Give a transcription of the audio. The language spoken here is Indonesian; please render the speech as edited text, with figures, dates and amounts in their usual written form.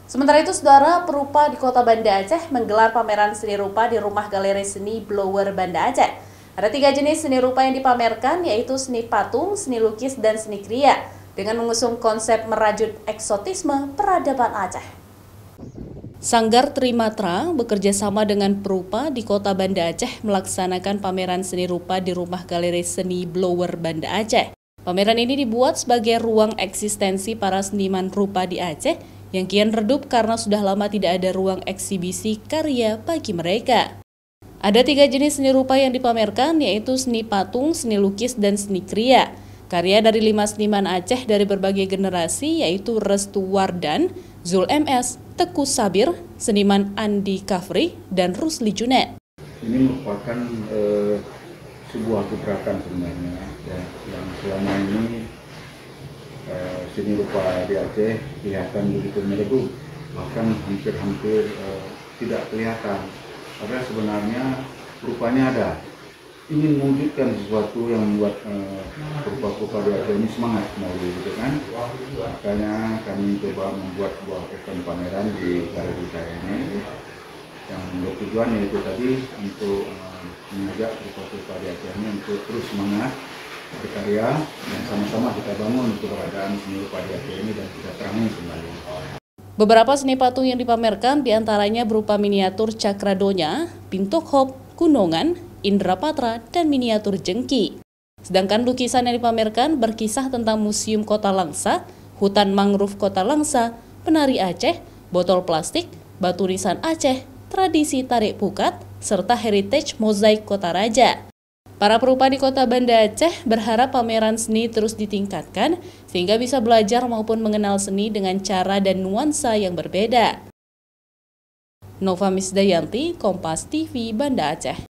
Sementara itu, saudara, perupa di Kota Banda Aceh menggelar pameran seni rupa di Rumah Galeri Seni Blower Banda Aceh. Ada 3 jenis seni rupa yang dipamerkan, yaitu seni patung, seni lukis, dan seni kriya, dengan mengusung konsep merajut eksotisme peradaban Aceh. Sanggar Trimatra bekerja sama dengan perupa di Kota Banda Aceh melaksanakan pameran seni rupa di Rumah Galeri Seni Blower Banda Aceh. Pameran ini dibuat sebagai ruang eksistensi para seniman rupa di Aceh yang kian redup karena sudah lama tidak ada ruang eksibisi karya bagi mereka. Ada 3 jenis seni rupa yang dipamerkan, yaitu seni patung, seni lukis, dan seni kriya. Karya dari 5 seniman Aceh dari berbagai generasi, yaitu Restu Wardan, Zul MS, Teku Sabir, seniman Andi Kafri, dan Rusli Junet. Ini merupakan sebuah gebrakan sebenarnya ya, yang selama ini seni rupa di Aceh kelihatan begitu meredup, bahkan hampir tidak kelihatan. Karena sebenarnya rupanya ada, ingin mewujudkan sesuatu yang membuat rupa-rupa di Aceh ini semangat mau gitu kan. Makanya kami coba membuat sebuah event pameran di galeri saya ini yang bertujuan yaitu tadi untuk mengajak rupa-rupa di Aceh ini untuk terus semangat berkarya dan sama-sama kita bangun keberadaan seni rupa di Aceh ini dan kita terangi kembali. Beberapa seni patung yang dipamerkan diantaranya berupa miniatur Cakradonya, Pintokhop, Gunungan, Indrapatra, dan miniatur Jengki. Sedangkan lukisan yang dipamerkan berkisah tentang Museum Kota Langsa, Hutan Mangrove Kota Langsa, Penari Aceh, botol plastik, batu nisan Aceh, tradisi tarik pukat, serta heritage mozaik Kota Raja. Para perupa di Kota Banda Aceh berharap pameran seni terus ditingkatkan sehingga bisa belajar maupun mengenal seni dengan cara dan nuansa yang berbeda. Nova Misdayanti, Kompas TV, Banda Aceh.